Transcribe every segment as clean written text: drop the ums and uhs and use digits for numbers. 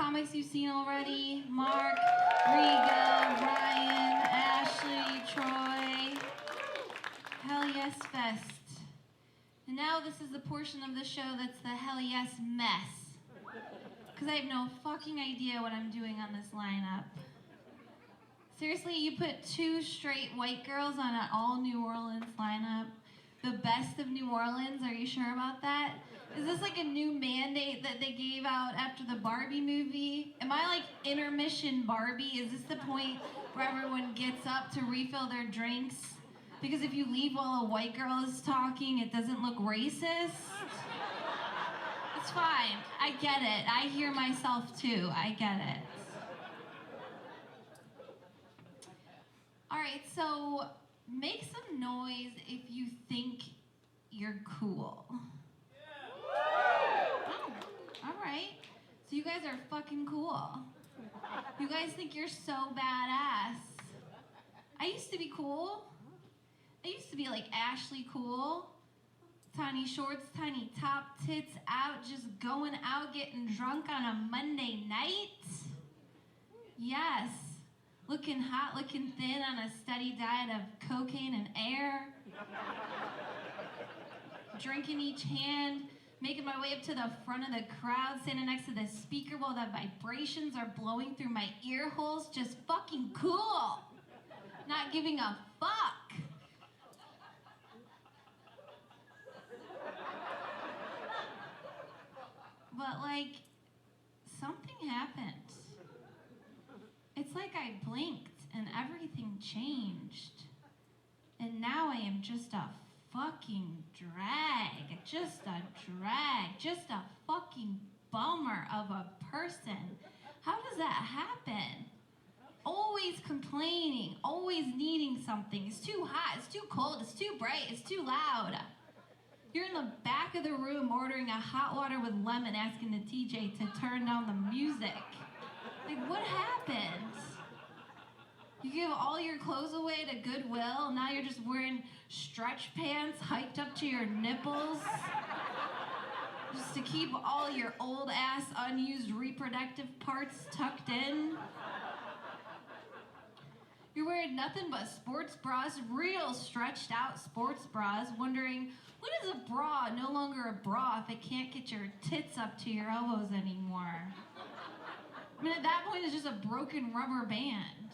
comics you've seen already. Mark, Riga, Ryan, Ashley, Troy. Hell Yes Fest. And now this is the portion of the show that's the Hell Yes Mess. Because I have no fucking idea what I'm doing on this lineup. Seriously, you put two straight white girls on an all New Orleans lineup. The best of New Orleans, are you sure about that? Is this like a new mandate that they gave out after the Barbie movie? Am I like intermission Barbie? Is this the point where everyone gets up to refill their drinks? Because if you leave while a white girl is talking, it doesn't look racist? It's fine. I get it. I hear myself too. I get it. All right, so make some noise if you think you're cool. Oh, all right. So you guys are fucking cool. You guys think you're so badass. I used to be cool. I used to be like Ashley cool. Tiny shorts, tiny top, tits out, just going out getting drunk on a Monday night. Yes. Looking hot, looking thin on a steady diet of cocaine and air. Drinking each hand, making my way up to the front of the crowd, standing next to the speaker while the vibrations are blowing through my ear holes. Just fucking cool. Not giving a fuck. But like, something happened. It's like I blinked and everything changed. And now I am just a fucking drag. Just a drag. Just a fucking bummer of a person. How does that happen? Always complaining, always needing something. It's too hot, it's too cold, it's too bright, it's too loud. You're in the back of the room ordering a hot water with lemon, asking the TJ to turn down the music. Like, what happened? You give all your clothes away to Goodwill, and now you're just wearing stretch pants hiked up to your nipples just to keep all your old-ass, unused reproductive parts tucked in. You're wearing nothing but sports bras, real stretched out sports bras, wondering, what is a bra no longer a bra if it can't get your tits up to your elbows anymore? I mean, at that point, it's just a broken rubber band.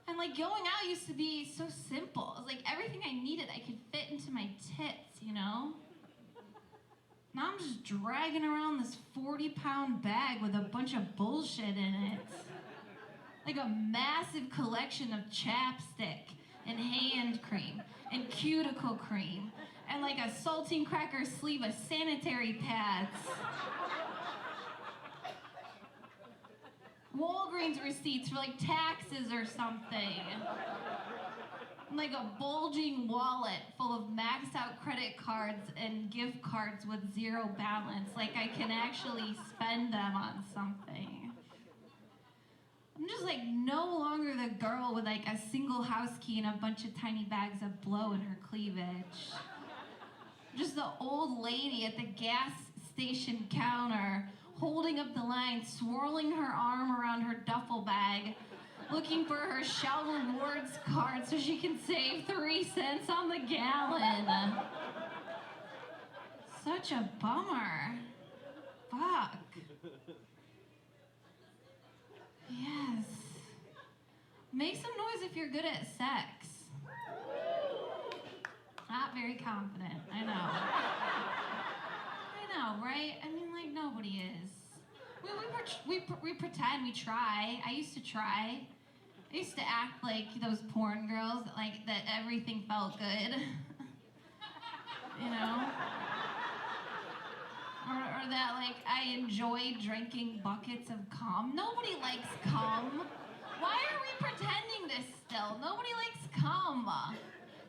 And like going out used to be so simple. It was like everything I needed, I could fit into my tits, you know? Now I'm just dragging around this 40-pound bag with a bunch of bullshit in it. Like a massive collection of chapstick and hand cream and cuticle cream and like a saltine cracker sleeve of sanitary pads. Walgreens receipts for like taxes or something. Like a bulging wallet full of maxed out credit cards and gift cards with zero balance. Like I can actually spend them on something. I'm just like no longer the girl with like a single house key and a bunch of tiny bags of blow in her cleavage. Just the old lady at the gas station counter, holding up the line, swirling her arm around her duffel bag, looking for her Shell Rewards card so she can save 3 cents on the gallon. Such a bummer. Fuck. Yes. Make some noise if you're good at sex. Not very confident, I know. I know, right? I mean, like, nobody is. We pretend, we try. I used to try. I used to act like those porn girls, like, that everything felt good. You know? Or that, like, I enjoyed drinking buckets of cum. Nobody likes cum. Why are we pretending this still? Nobody likes cum.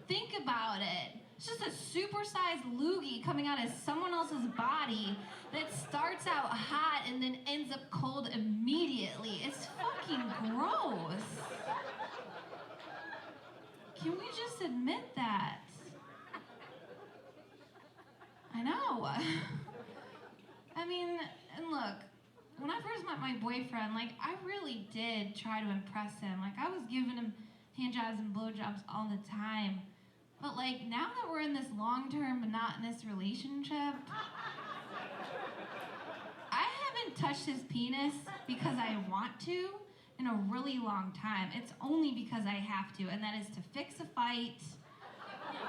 Think about it. It's just a supersized loogie coming out of someone else's body that starts out hot and then ends up cold immediately. It's fucking gross. Can we just admit that? I know. I mean, and look, when I first met my boyfriend, like, I really did try to impress him. Like, I was giving him hand jobs and blowjobs all the time. But, like, now that we're in this long-term monotonous relationship, I haven't touched his penis because I want to in a really long time. It's only because I have to, and that is to fix a fight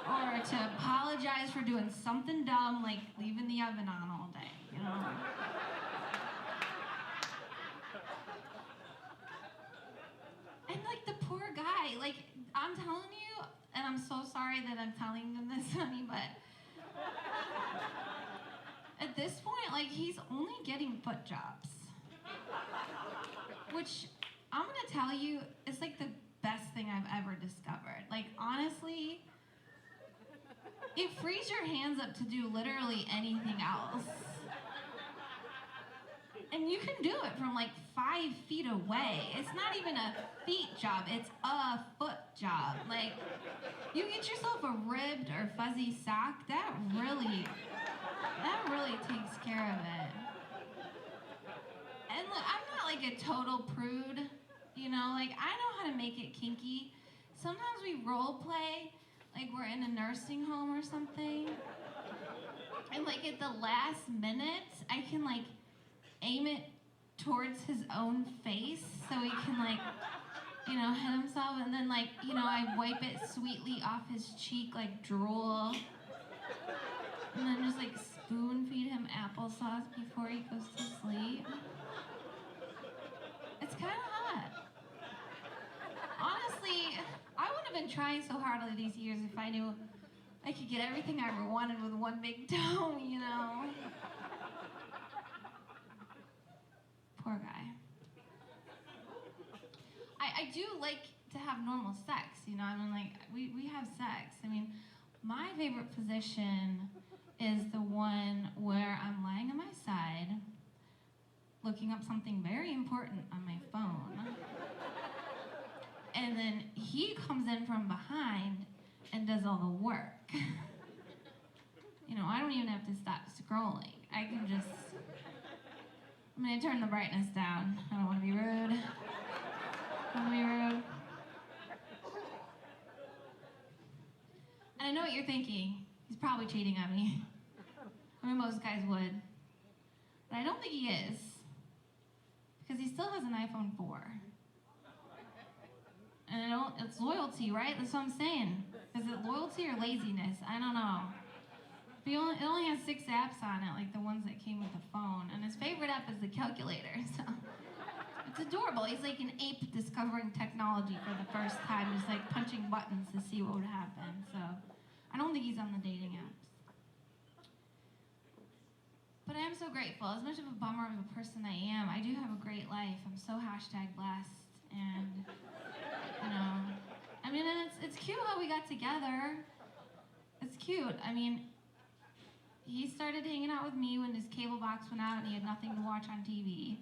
or to apologize for doing something dumb like leaving the oven on all day, you know? And like the poor guy, like I'm telling you, and I'm so sorry that I'm telling them this, honey, but at this point, like he's only getting foot jobs. Which I'm gonna tell you, is like the best thing I've ever discovered. Like honestly, it frees your hands up to do literally anything else. And you can do it from like 5 feet away. It's not even a feet job, it's a foot job. Like, you get yourself a ribbed or fuzzy sock, that really takes care of it. And look, I'm not like a total prude, you know, like I know how to make it kinky. Sometimes we role play, like we're in a nursing home or something. And like at the last minute, I can like aim it towards his own face so he can like, you know, hit himself, and then like, you know, I wipe it sweetly off his cheek like drool. And then just like spoon feed him applesauce before he goes to sleep. It's kind of hot. Honestly, I wouldn't have been trying so hard all these years if I knew I could get everything I ever wanted with one big toe, you know? Poor guy. I do like to have normal sex, you know? I mean, like, we have sex. I mean, my favorite position is the one where I'm lying on my side, looking up something very important on my phone. And then he comes in from behind and does all the work. You know, I don't even have to stop scrolling. I can just, I'm gonna turn the brightness down. I don't wanna be rude. I don't wanna be rude. And I know what you're thinking. He's probably cheating on me. I mean, most guys would. But I don't think he is. Because he still has an iPhone 4. And it's loyalty, right? That's what I'm saying. Is it loyalty or laziness? I don't know. But it only has 6 apps on it, like the ones that came with the phone. And his favorite app is the calculator. So it's adorable. He's like an ape discovering technology for the first time, just like punching buttons to see what would happen. So I don't think he's on the dating apps. But I am so grateful. As much of a bummer of a person I am, I do have a great life. I'm so #blessed. And, you know, I mean, and it's cute how we got together. It's cute. I mean, he started hanging out with me when his cable box went out and he had nothing to watch on TV.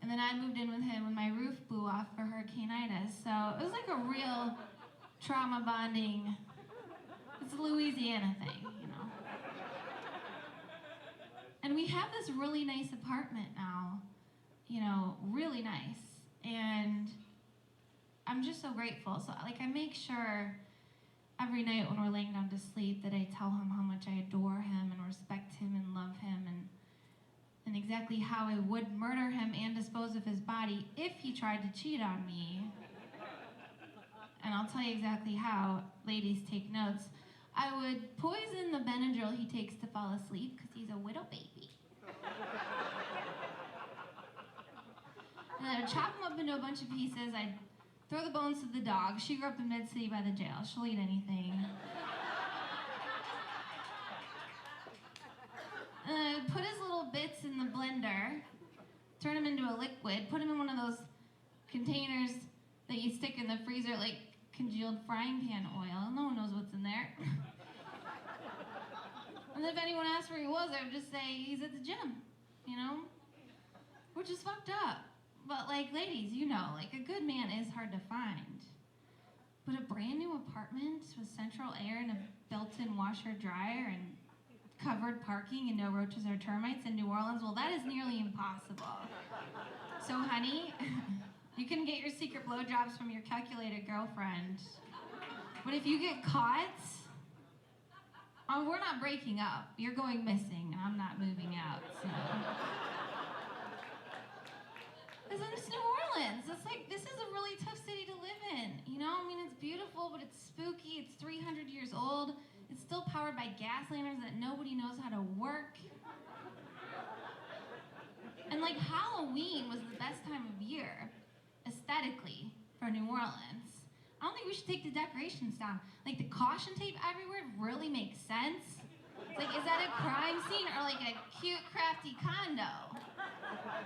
And then I moved in with him when my roof blew off for Hurricane Ida. So it was like a real trauma bonding. It's a Louisiana thing, you know. And we have this really nice apartment now, you know, really nice. And I'm just so grateful. So, like, I make sure every night when we're laying down to sleep that I tell him how much I adore him and respect him and love him and exactly how I would murder him and dispose of his body if he tried to cheat on me. And I'll tell you exactly how. Ladies, take notes. I would poison the Benadryl he takes to fall asleep because he's a widow baby. And I would chop him up into a bunch of pieces. I'd throw the bones to the dog. She grew up in Mid-City by the jail. She'll eat anything. And I'd put his little bits in the blender, turn him into a liquid, put him in one of those containers that you stick in the freezer, like congealed frying pan oil. No one knows what's in there. And if anyone asked where he was, I would just say he's at the gym, you know? Which is fucked up. But like, ladies, you know, like a good man is hard to find. But a brand new apartment with central air and a built-in washer dryer and covered parking and no roaches or termites in New Orleans? Well, that is nearly impossible. So, honey, you can get your secret blowjobs from your calculated girlfriend. But if you get caught, we're not breaking up. You're going missing, and I'm not moving out. So. It's New Orleans. It's like, this is a really tough city to live in. You know, I mean, it's beautiful, but it's spooky. It's 300 years old. It's still powered by gas lanterns that nobody knows how to work. And like, Halloween was the best time of year, aesthetically, for New Orleans. I don't think we should take the decorations down. Like, the caution tape everywhere really makes sense. It's like, is that a crime scene or like a cute, crafty condo?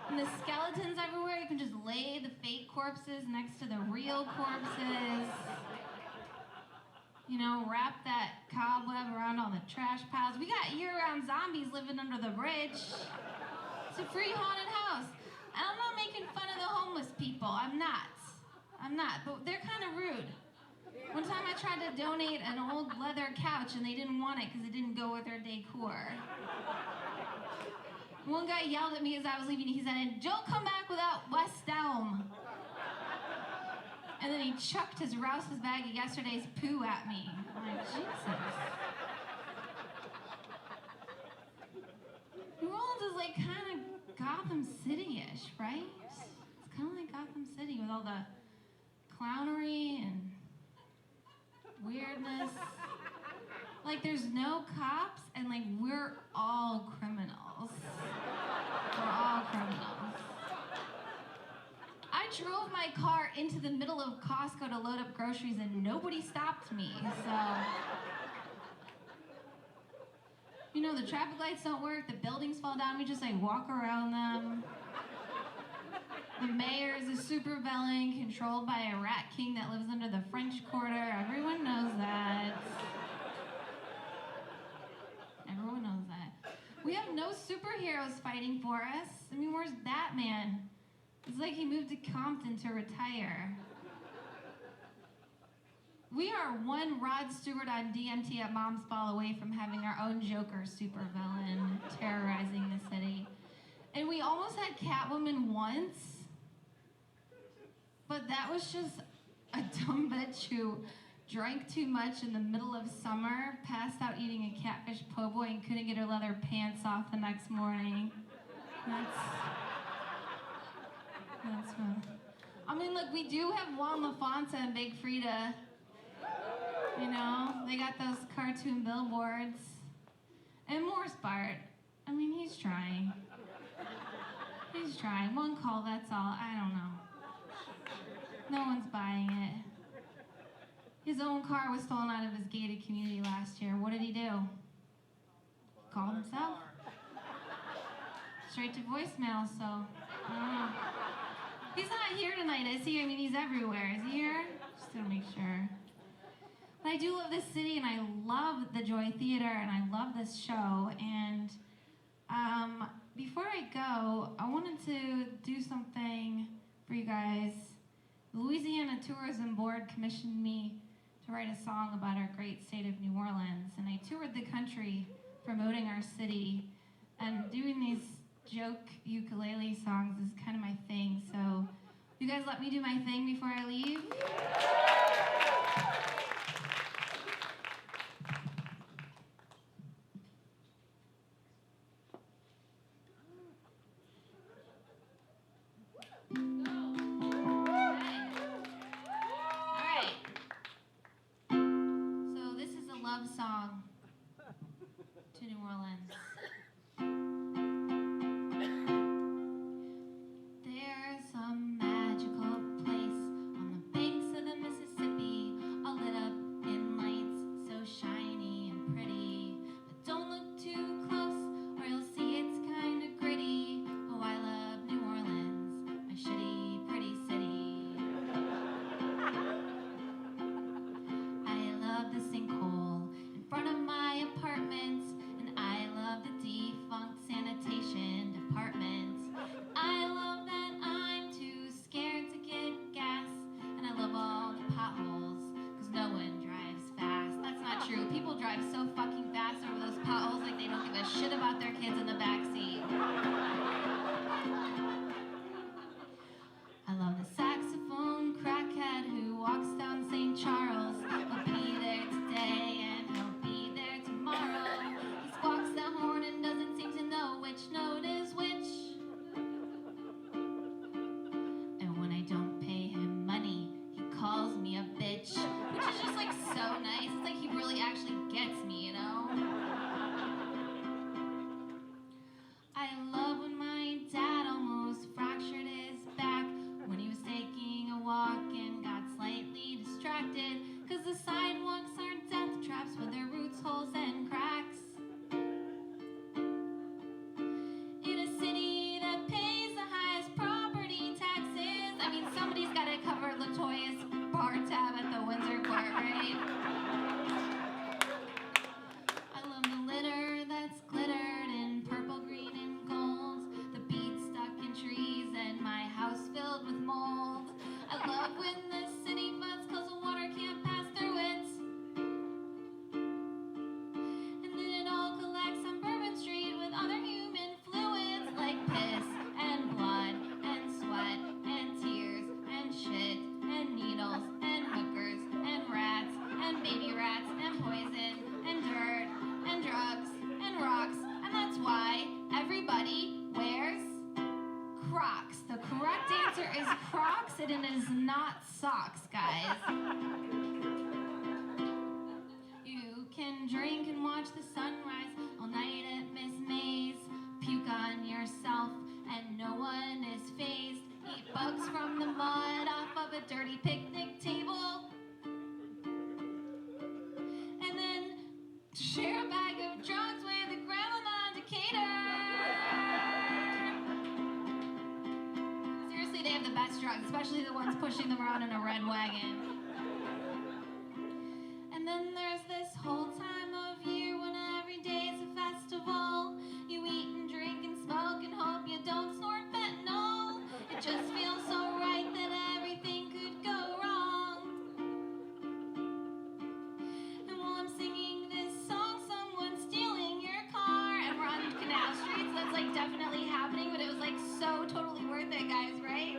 And the skeletons everywhere, you can just lay the fake corpses next to the real corpses. You know, wrap that cobweb around all the trash piles. We got year-round zombies living under the bridge. It's a free haunted house. And I'm not making fun of the homeless people. I'm not. But they're kind of rude. One time I tried to donate an old leather couch and they didn't want it because it didn't go with their decor. One guy yelled at me as I was leaving. He said, "Don't come back without West Elm." And then he chucked his Rouse's bag of yesterday's poo at me. I'm like, Jesus. New Orleans is like kind of Gotham City-ish, right? It's kind of like Gotham City with all the clownery and weirdness. Like, there's no cops, and like, we're all criminals. We're all criminals. I drove my car into the middle of Costco to load up groceries and nobody stopped me, so. You know, the traffic lights don't work, the buildings fall down, we just like walk around them. The mayor is a supervillain controlled by a rat king that lives under the French Quarter. Everyone knows that. Everyone knows that. We have no superheroes fighting for us. I mean, where's Batman? It's like he moved to Compton to retire. We are one Rod Stewart on DMT at Mom's Ball away from having our own Joker supervillain terrorizing the city. And we almost had Catwoman once, but that was just a dumb bitch who drank too much in the middle of summer, passed out eating a catfish po' boy, and couldn't get her leather pants off the next morning. That's fun. I mean, look, we do have Juan LaFonta and Big Frida. You know, they got those cartoon billboards. And Morris Bart, I mean, he's trying. He's trying. One call, that's all. I don't know. No one's buying it. His own car was stolen out of his gated community last year. What did he do? Called himself. Straight to voicemail, so I don't know. He's not here tonight, is he? I mean, he's everywhere. Is he here? Just to make sure. But I do love this city, and I love the Joy Theater, and I love this show. And before I go, I wanted to do something for you guys. The Louisiana Tourism Board commissioned me to write a song about our great state of New Orleans, and I toured the country promoting our city, and doing these joke ukulele songs is kind of my thing. So, you guys let me do my thing before I leave? Song to New Orleans. There's a magical place on the banks of the Mississippi, a Crocs. The correct answer is Crocs, and it is not socks, guys. You can drink and watch the sunrise all night at Miss May's. Puke on yourself and no one is fazed. Eat bugs from the mud off of a dirty picnic table. And then share a bag of drugs with a grandma Decatur. Seriously, they have the best drugs, especially the ones pushing them around in a red wagon. And then there's this whole time of year when every day's a festival. You eat and drink and smoke and hope you don't snort fentanyl. It just feels so right that everything could go wrong. And while I'm singing this song, someone's stealing your car. And we're on Canal Street, so that's like definitely happening, but it was like so totally worth it, guys, right?